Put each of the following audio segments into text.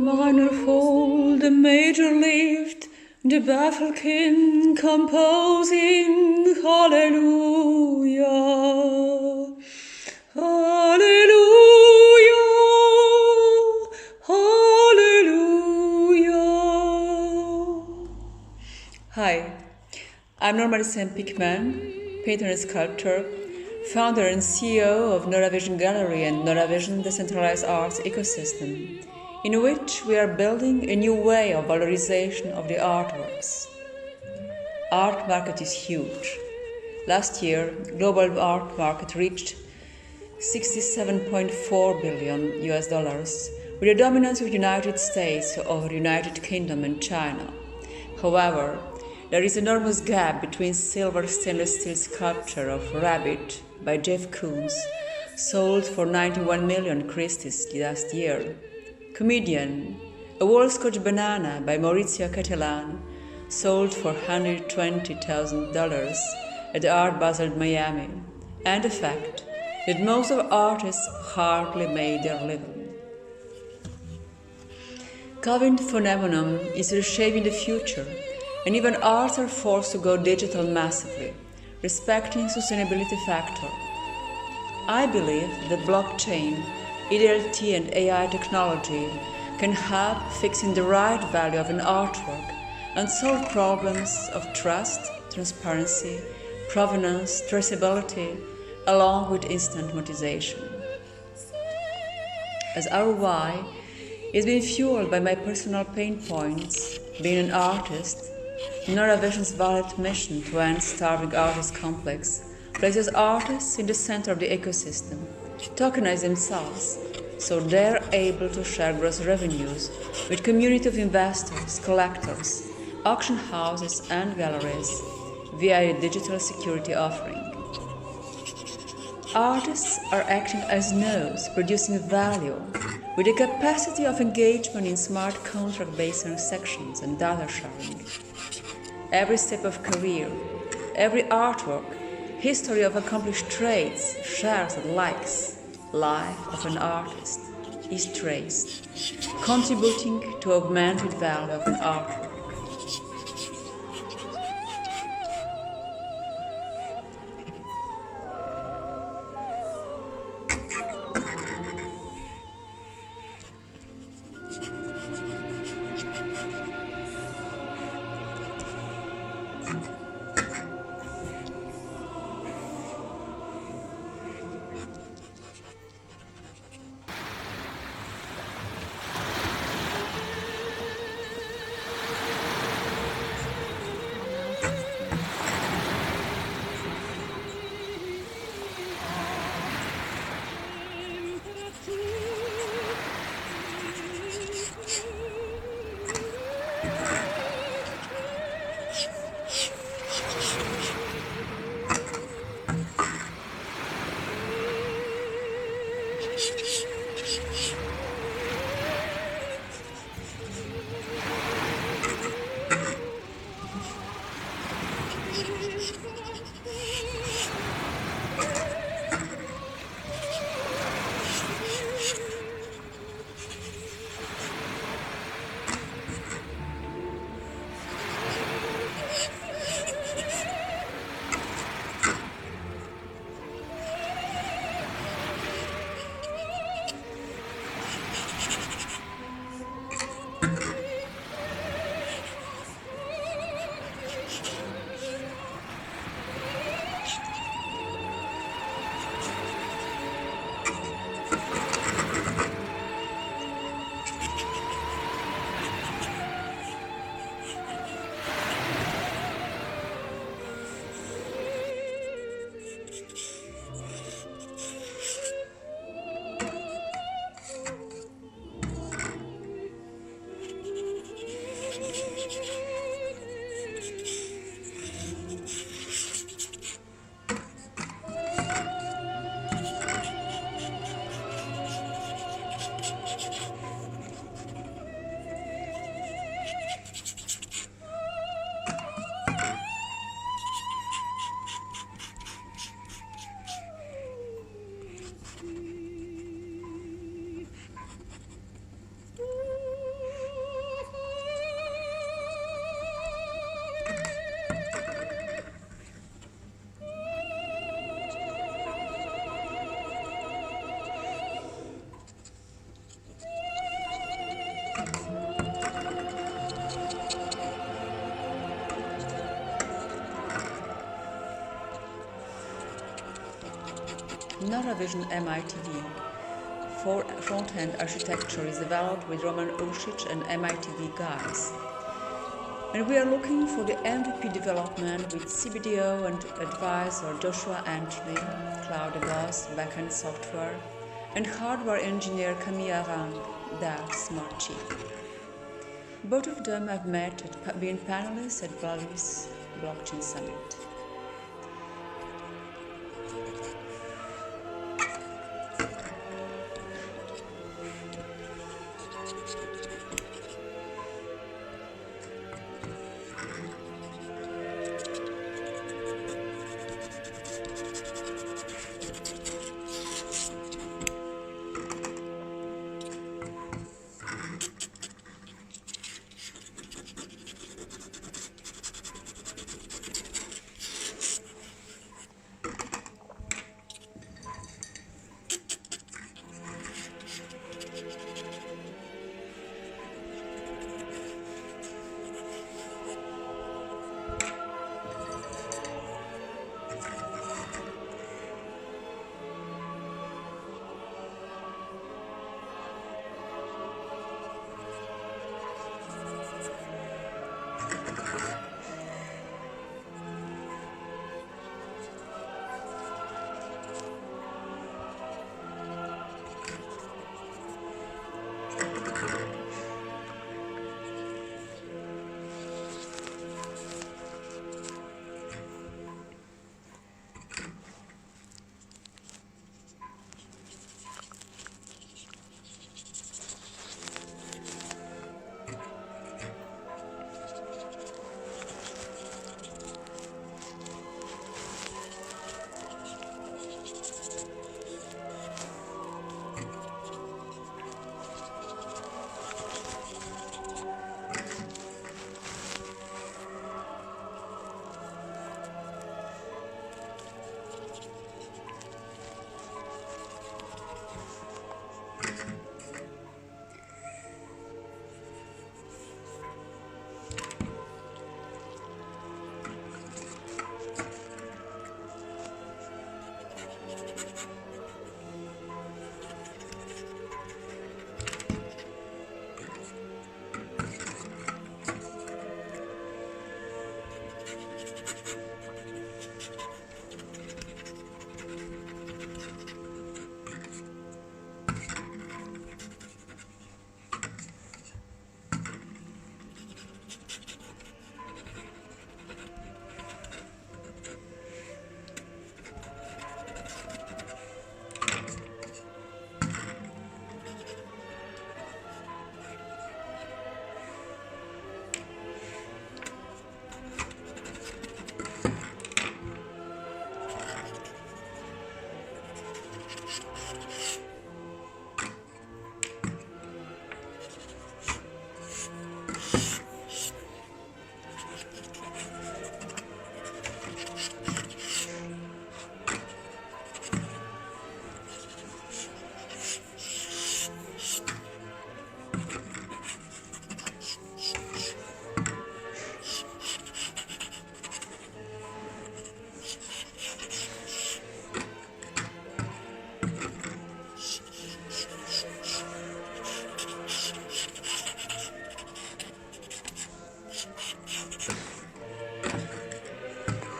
minor fall, the major lift, the baffled king composing Hallelujah, Hallelujah, Hallelujah. Hi, I'm Norma Picman, painter and sculptor, founder and CEO of Noravision Gallery and Noravisiondecentralized arts ecosystem, in which we are building a new way of valorization of the artworks. Art market is huge. Last year, global art market reached $67.4 billion US, with the dominance of the United States over the United Kingdom and China. However, there is an enormous gap between silver stainless steel sculpture of Rabbit by Jeff Koons, sold for 91 million Christies last year. Comedian, a wall Scotch banana by Maurizio Cattelan, sold for $120,000 at the Art Basel Miami, and the fact that most of artists hardly made their living. COVID phenomenon is reshaping the future, and even arts are forced to go digital massively, respecting sustainability factor. I believe that blockchain, EDLT and AI technology can help fixing the right value of an artwork and solve problems of trust, transparency, provenance, traceability, along with instant monetization. As our why is being fueled by my personal pain points, being an artist, Noravision's valid mission to end starving artist complex places artists in the center of the ecosystem, tokenize themselves, so they're able to share gross revenues with community of investors, collectors, auction houses and galleries via a digital security offering. Artists are acting as nodes, producing value with the capacity of engagement in smart contract-based transactions and data sharing. Every step of career, every artwork, history of accomplished traits, shares and likes, life of an artist is traced, contributing to augmented value of an artwork. Noravision MITV front-end architecture is developed with Roman Ušić and MITV guys. And we are looking for the MVP development with CBDO and advisor Joshua Antley, cloud boss, backend software, and hardware engineer Camille Rang, the smart chief. Both of them have met at being panelists at Paris Blockchain Summit.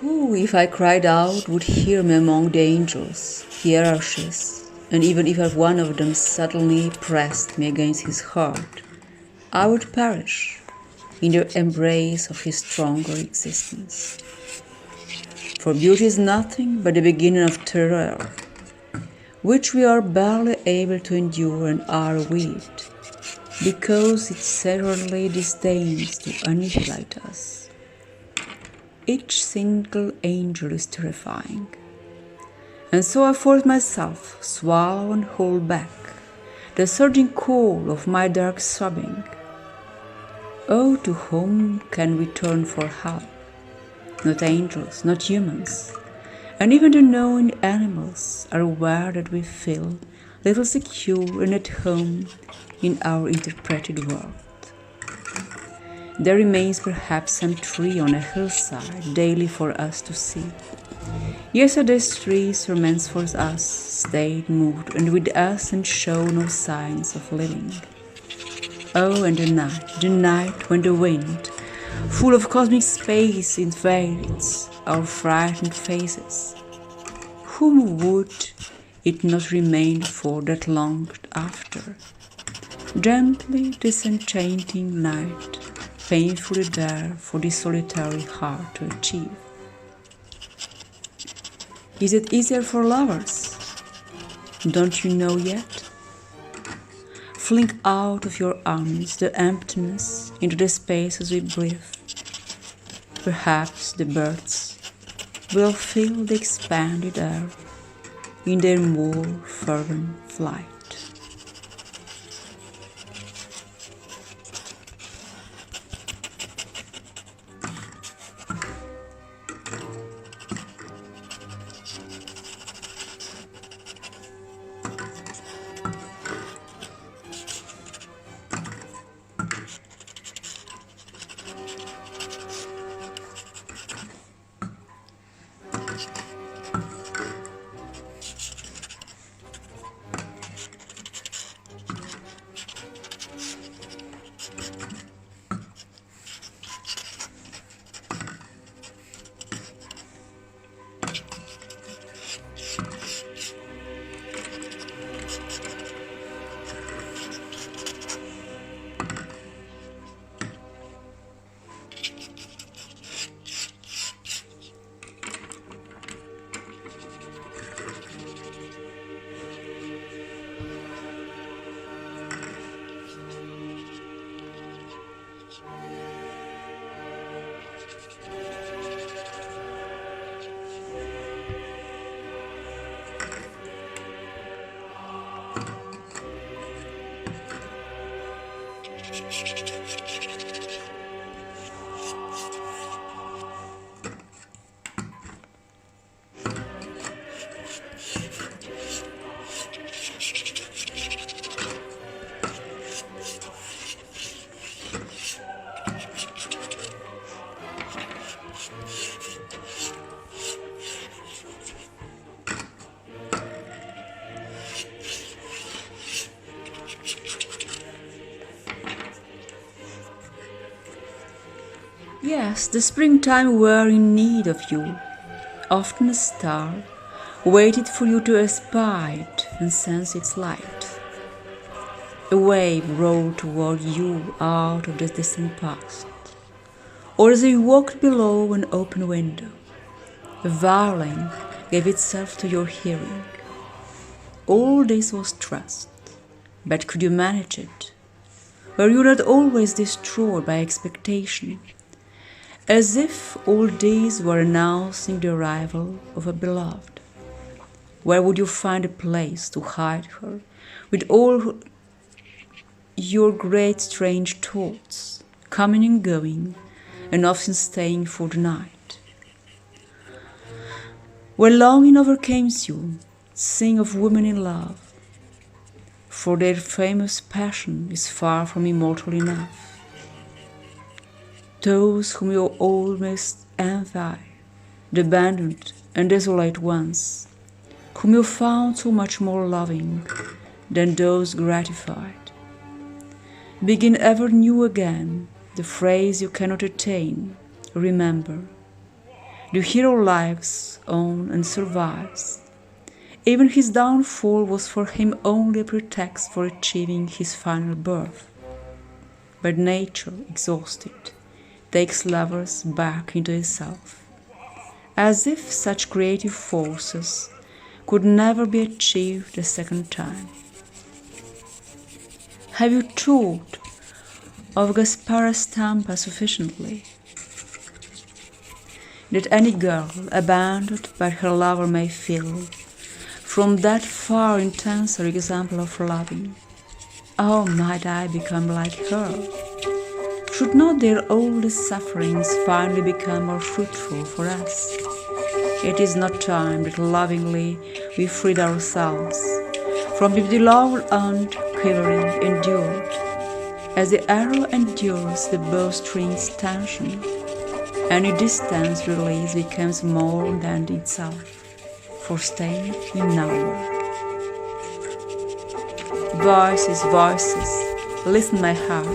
Who, if I cried out, would hear me among the angels, hierarchies, and even if one of them suddenly pressed me against his heart, I would perish in the embrace of his stronger existence. For beauty is nothing but the beginning of terror, which we are barely able to endure and are with, because it certainly disdains to annihilate us. Each single angel is terrifying, and so I force myself, swallow and hold back the surging call of my dark sobbing. Oh, to whom can we turn for help? Not angels, not humans, and even the knowing animals are aware that we feel little secure and at home in our interpreted world. There remains perhaps some tree on a hillside daily for us to see, Yesterday's trees romance for us, stayed, moved, and with us and show no signs of living. Oh, and the night when the wind, full of cosmic space, invades our frightened faces. Whom would it not remain for that longed after? Gently disenchanting night, painfully there for this solitary heart to achieve. Is it easier for lovers? Don't you know yet? Fling out of your arms the emptiness into the spaces we breathe. Perhaps the birds will fill the expanded air in their more fervent flight. Yes, the springtime were in need of you. Often a star waited for you to espy it and sense its light. A wave rolled toward you out of the distant past, or as you walked below an open window, a violin gave itself to your hearing. All this was trust, but could you manage it? Were you not always destroyed by expectation? As if all these were announcing the arrival of a beloved. Where would you find a place to hide her with all your great strange thoughts, coming and going, and often staying for the night? Where longing overcame you, sing of women in love, for their famous passion is far from immortal enough. Those whom you almost envy, the abandoned and desolate ones, whom you found so much more loving than those gratified. Begin ever new again the phrase you cannot attain, remember. The hero lives on and survives. Even his downfall was for him only a pretext for achieving his final birth. But nature, exhausted, takes lovers back into itself, as if such creative forces could never be achieved a second time. Have you thought of Gaspara Stampa sufficiently? That any girl abandoned by her lover may feel, from that far intenser example of loving, oh, might I become like her? Should not their oldest sufferings finally become more fruitful for us? It is not time that lovingly we freed ourselves from the beloved and quivering endured, as the arrow endures the bowstring's tension, Any distance release becomes more than itself, for staying in now. Voices, voices, listen my heart,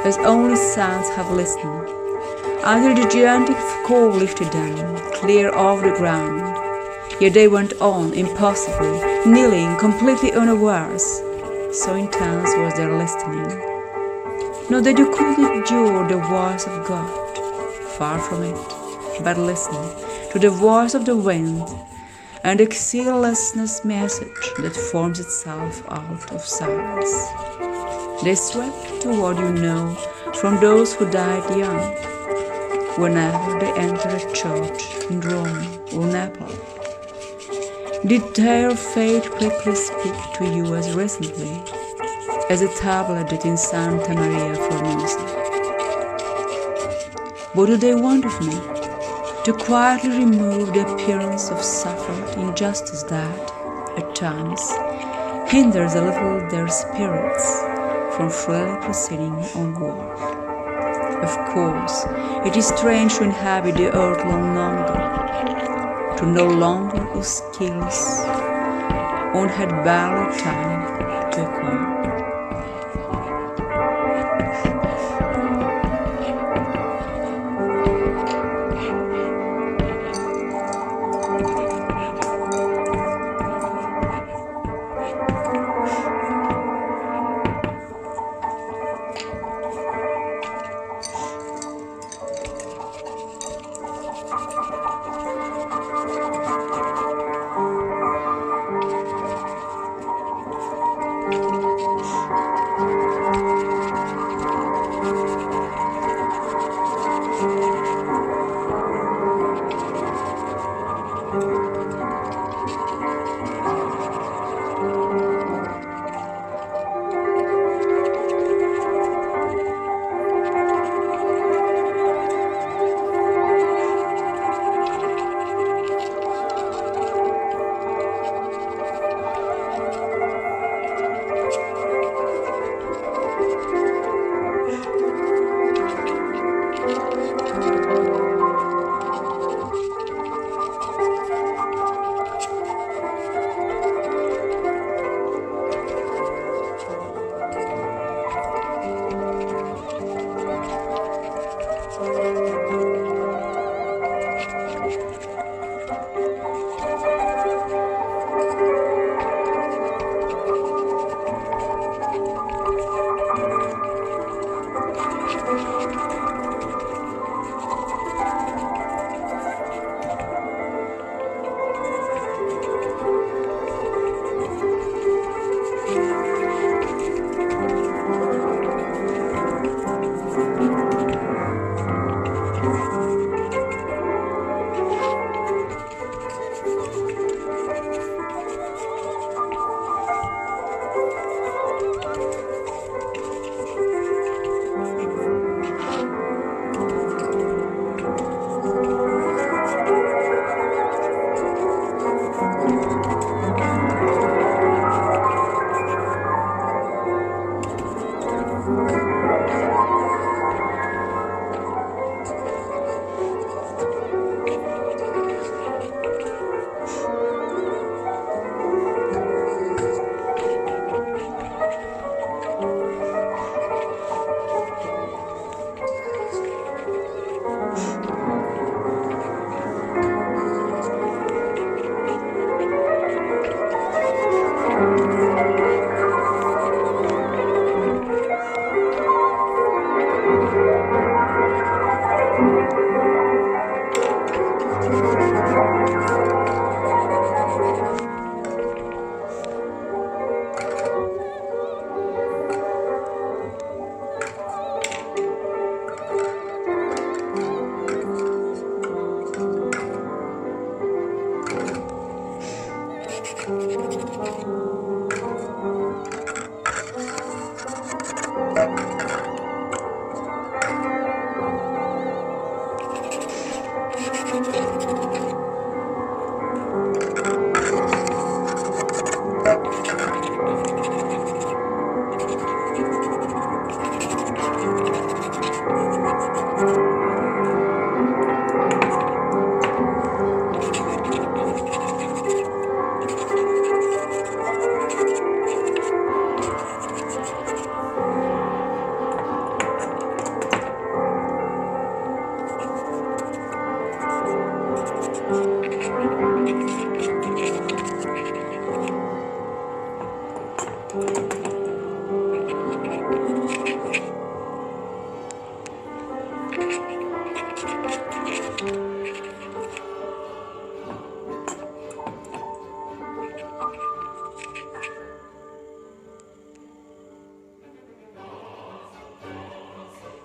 as only sons have listened, until the gigantic call lifted them clear off the ground. Yet they went on impossibly, kneeling completely unawares, so intense was their listening. Not that you could endure the voice of God, far from it, but listen to the voice of the wind and the ceaselessness message that forms itself out of silence. They swept toward you know from those who died young, whenever they entered a church in Rome or Naples. Did their fate quickly speak to you as recently as a tablet did in Santa Maria Formosa? What do they want of me? To quietly remove the appearance of suffered injustice that, at times, hinders a little their spirits from freely proceeding onward. Of course, it is strange to inhabit the earth long longer, to no longer of skills one had barely time to acquire.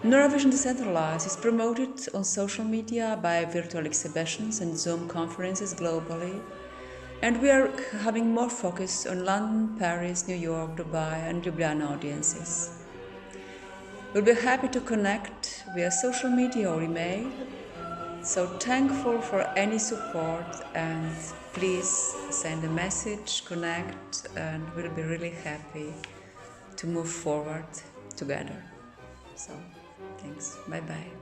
Noravision Decentralized is promoted on social media by virtual exhibitions and Zoom conferences globally, and we are having more focus on London, Paris, New York, Dubai, and Ljubljana audiences. We'll be happy to connect via social media or email, so thankful for any support, and please send a message, connect, and we'll be really happy to move forward together. So, thanks. Bye-bye.